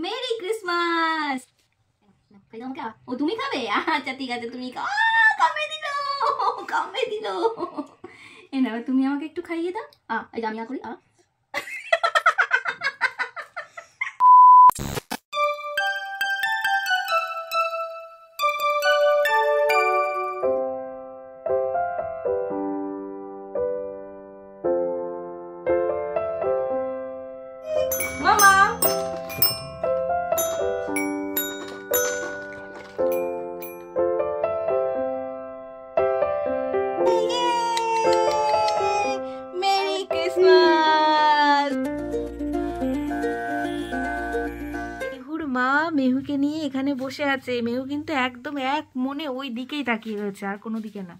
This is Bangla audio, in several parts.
Merry Christmas. ও তুমি খাবে? আচ্ছা ঠিক আছে, তুমি খাও। কমে দিল। এ না, তুমি আমাকে একটু খাইয়ে দাও। এই যে আমি করি। মামা মেরি ক্রিসমাস। মা মেহুকে নিয়ে এখানে বসে আছে। মেহু কিন্তু একদম এক মনে ওই দিকেই তাকিয়ে রয়েছে, আর কোনো দিকে না।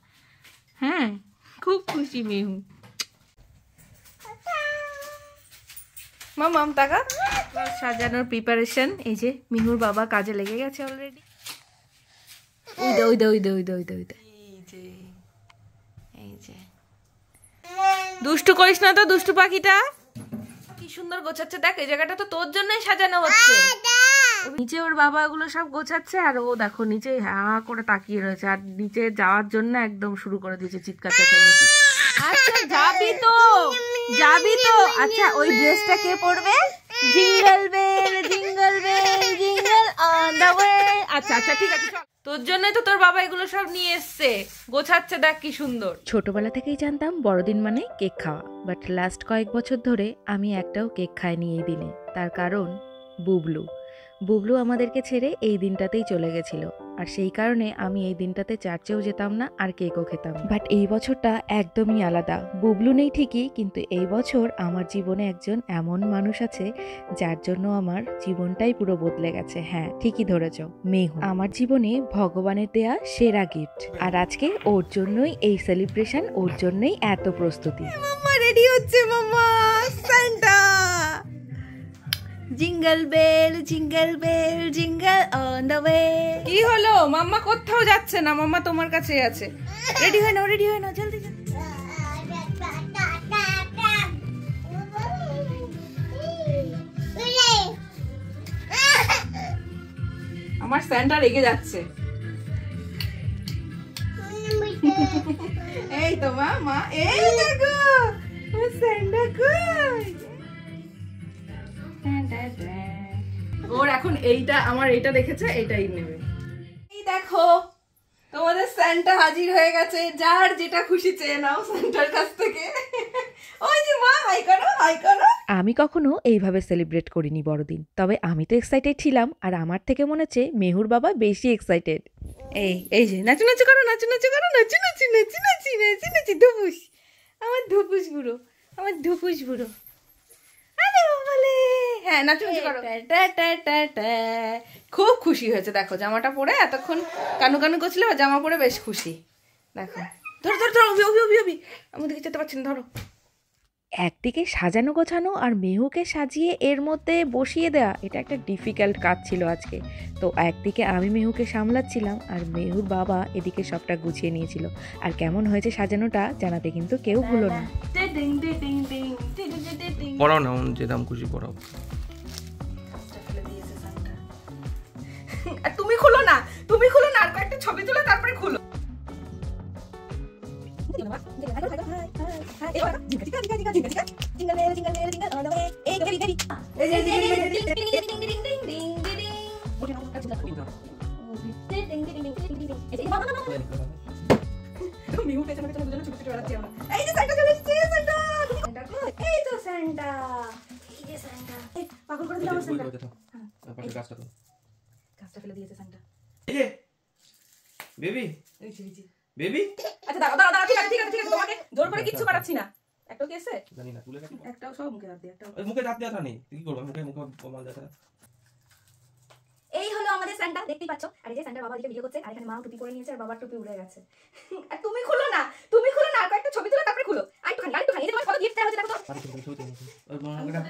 হ্যাঁ, খুব খুশি মেহু। মাম টাকা সাজানোর প্রিপারেশন। এই যে মিহুর বাবা কাজে লেগে গেছে অলরেডি। এই যে দুষ্টু করিস না তো, দুষ্টু পাখিটা কি সুন্দর গোছাচ্ছে। দেখ, এই জায়গাটা তো তোর জন্যই সাজানো হচ্ছে। নিচে ওর বাবা ওগুলো সব গোছাচ্ছে, আর ও দেখো নিচে হ্যাঁ করে তাকিয়ে রয়েছে, আর নিচে যাওয়ার জন্য একদম শুরু করে দিয়েছে চিৎকার চেঁচামেচি। আচ্ছা যাবি তো? আচ্ছা ওই ড্রেসটা কে পরবে? Jingle bell jingle bell jingle on the way. আচ্ছা ঠিক আছে, তোর জন্যই তো তোর বাবা এগুলো সব নিয়ে এসছে, গোছাচ্ছে। দেখ কি সুন্দর। ছোটবেলা থেকেই জানতাম বড়দিন মানে কেক খাওয়া, বাট লাস্ট কয়েক বছর ধরে আমি একটাও কেক খাইনি এই দিনে। তার কারণ বুবলু আমাদেরকে ছেড়ে এই দিনটাতেই চলে গেছিল, আর সেই কারণে আমি এই দিনটাতে চার্চেও যেতাম না আর কেকও খেতাম। বাট এই বছরটা একদমই আলাদা। বুবলু নেই ঠিকই, কিন্তু এই বছর আমার জীবনে একজন এমন মানুষ আছে যার জন্য আমার জীবনটাই পুরো বদলে গেছে। হ্যাঁ, ঠিকই ধরেছ, মেহু আমার জীবনে ভগবানের দেয়া সেরা গিফট। আর আজকে ওর জন্যই এই সেলিব্রেশন, ওর জন্যই এত প্রস্তুতি। মাম্মা রেডি হচ্ছে, mamma Santa. Jingle bell jingle bell jingle on the way. কি হলো? মাম্মা কোথাও যাচ্ছে না, মাম্মা তোমার কাছেই আছে। রেডি হয় না জলদি। আমার স্যান্টা রেগে যাচ্ছে। এই তো মামা, এই দেখো স্যান্টা কই। ওর এখন এইটা, আমার এইটা দেখেছে, এইটাই নেবে। এই দেখো তোমাদের স্যান্টা হাজির হয়ে গেছে। যার যেটা খুশি চেয়ে নাও স্যান্টার কাছ থেকে। ওই যে মা, হাই করো। আমি কখনো এইভাবে সেলিব্রেট করিনি বড়দিন, তবে আমি তো এক্সাইটেড ছিলাম, আর আমার থেকে মনে হচ্ছে মেহুর বাবা বেশি এক্সাইটেড। এই যে নাচু করো। ধুপুস, আমার ধুপুস বুড়ো। হ্যাঁ, নাচু করো। খুব খুশি হয়েছে। দেখো জামাটা পরে এতক্ষণ কানু করছিল, জামা পরে বেশ খুশি। দেখো ধরো আমি দিকে যেতে পারছি না, ধরো। একদিকে সাজানো গোছানো আর মেহুকে সাজিয়ে এর মধ্যে বসিয়ে দেওয়া, এটা একটা ডিফিকাল্ট কাজ ছিল আজকে। তো একদিকে আমি মেহুকে সামলাচ্ছিলাম, আর মেহুর বাবা এদিকে সবটা গুছিয়ে নিয়েছিল। আর কেমন হয়েছে সাজানোটা জানাতে কিন্তু কেউ ভুলো না। পড়াও না, যেরকম খুশি পড়াও। তুমি খুলো না, আর কয়েকটা ছবি তুলে তারপরে খুলো। বেবি আচ্ছা দাঁড়াও, ঠিক আছে তোমাকে জোর করে কিচ্ছু করাচ্ছি না। একটাও কি আছে? জানি না, তুলে রাখি। একটাও সব মুখে হাত দিয়ে, একটাও মুখে হাত দেওয়া নেই। কি করব? মুখে কমাল দেওয়া। এই হলো আমাদের স্যান্টা, দেখতেই পাচ্ছ। আর এই যে স্যান্টার বাবা এদিকে ভিডিও করছে, আর এখানে মা টুপি পরে নিয়েছে, আর বাবার টুপি উড়ে গেছে। আর তুমি খুলো না, আর কয়েকটা ছবি তুলে তারপরে খুলো। আরেকটুখানি এই যে তোমার কত গিফট দেওয়া হচ্ছে দেখো তো।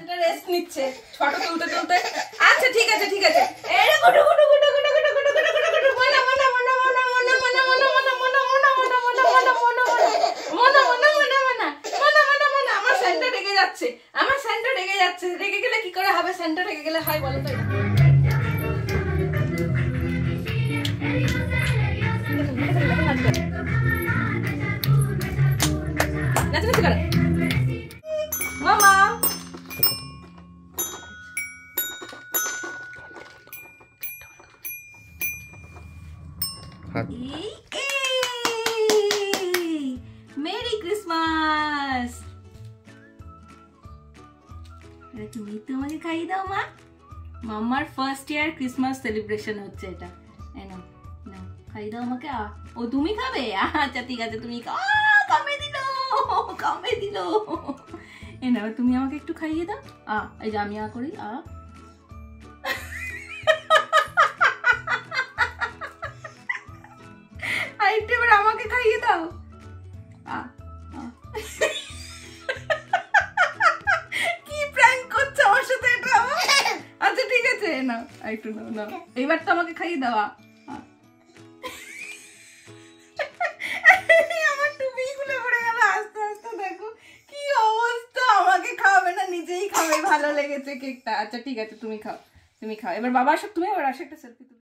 এটা রেস্ট নিচ্ছে ফটো তুলতে। আচ্ছা ঠিক আছে। এই রে গুডু আমার স্যান্টা রেগে যাচ্ছে। করছে, রেগে গেলে কি করে হবে? সান্টা রেগে গেলে হয় বলো তো? নাচানাচি করো মামা। Merry Christmas. তুমি তো আমাকে খাইয়ে দাও মা। মাম্মার ফার্স্ট ইয়ার ক্রিসমাস সেলিব্রেশন হচ্ছে এটা। নাও নাও খাইয়ে দাও আমাকে। ও তুমি খাবে? আচ্ছা ঠিক আছে, তুমি খাও। কমে দিল, কমে দিল। এ নাও তুমি আমাকে একটু খাইয়ে দাও। এই যে আমি করি। আরেকটু এবার আমাকে খাইয়ে দাও। কি প্র্যাঙ্ক করছো আমার সাথে এটা? আচ্ছা ঠিক আছে, নাও একটু নাও নাও, এবার তো আমাকে খাইয়ে দাও। আমার টুপি খুলে পড়ে গেল আস্তে আস্তে। দেখো কি অবস্থা, আমাকে খাওয়াবে না, নিজেই খাবে। ভালো লেগেছে কেকটা? আচ্ছা ঠিক আছে, তুমি খাও, তুমি খাও। এবার বাবা আসো, তুমি এবার আসো, একটা সেলফি তুলি।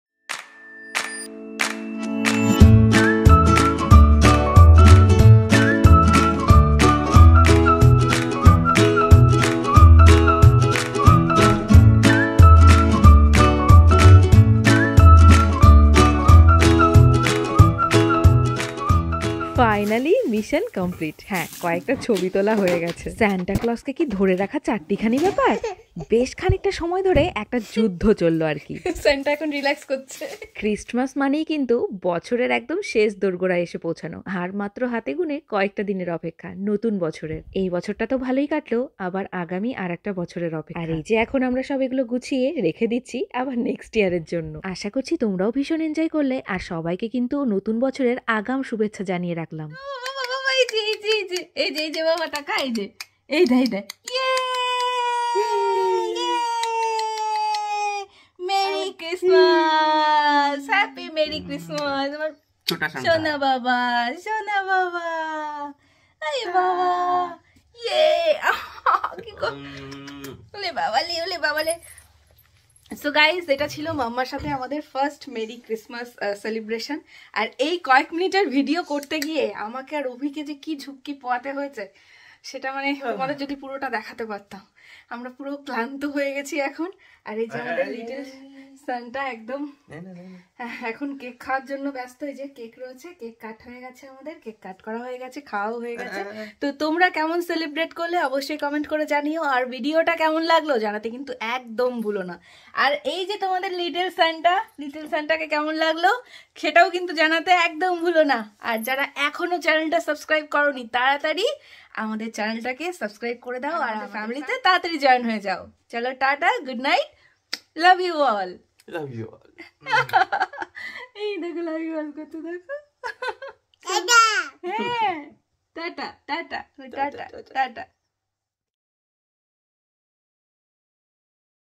Finally mission complete. হ্যাঁ, কয়েকটা ছবি তোলা হয়ে গেছে। সান্টা ক্লজকে কি ধরে রাখা চারটিখানি ব্যাপার? বেশ খানিকটা সময় ধরে একটা যুদ্ধ চললো আর কি। সান্টা এখন রিল্যাক্স করছে। ক্রিসমাস মানেই কিন্তু বছরের একদম শেষ দোরগোড়ায় এসে পৌঁছানো, আর মাত্র হাতে গুনে কয়েকটা দিনের অপেক্ষা নতুন বছরের। এই বছরটা তো ভালোই কাটলো, আবার আগামী আর একটা বছরের অপেক্ষা। আর এই যে এখন আমরা সব এগুলো গুছিয়ে রেখে দিচ্ছি আবার নেক্সট ইয়ারের জন্য। আশা করছি তোমরাও ভীষণ এনজয় করলে, আর সবাইকে কিন্তু নতুন বছরের আগাম শুভেচ্ছা জানিয়ে রাখলাম। এই যে বাবা টাকা, এই যে এই দেয়। Merry Christmas, happy merry Christmas আমার ছোটা সোনা বাবা, সোনা বাবা। আরে বাবা, কি ওলে বাবালে, ওলে বাবালে। সো গাইজ, এটা ছিল মাম্মার সাথে আমাদের ফার্স্ট মেরি ক্রিসমাস সেলিব্রেশন। আর এই কয়েক মিনিটের ভিডিও করতে গিয়ে আমাকে আর অভিকে যে কি ঝুঁকি পোয়াতে হয়েছে সেটা মানে তোমাদের যদি পুরোটা দেখাতে পারতাম। আমরা পুরো ক্লান্ত হয়ে গেছি এখন। আর এই যে আমাদের লিটল সানটা একদম এখন কেক খাওয়ার জন্য ব্যস্ত। এই যে কেক রয়েছে, কেক কাট হয়ে গেছে, আমাদের কেক কাট করা হয়ে গেছে, খাওয়াও হয়ে গেছে। তো তোমরা কেমন সেলিব্রেট করলে অবশ্যই কমেন্ট করে জানিও। আর ভিডিওটা কেমন লাগলো জানাতে কিন্তু একদম ভুলো না। আর এই যে তোমাদের লিটল সান্টাকে কেমন লাগলো সেটাও কিন্তু জানাতে একদম ভুলো না। আর যারা এখনো চ্যানেলটা সাবস্ক্রাইব করোনি তাড়াতাড়ি আমাদের চ্যানেলটাকে সাবস্ক্রাইব করে দাও, আর আমাদের ফ্যামিলিতে তাড়াতাড়ি জয়েন হয়ে যাও। চলো টাটা, good night, love you all. Love you all. এই দেখো লাভ ইউ অল করতে, দেখো। হ্যাঁ, টাটা টাটা টাটা টাটা।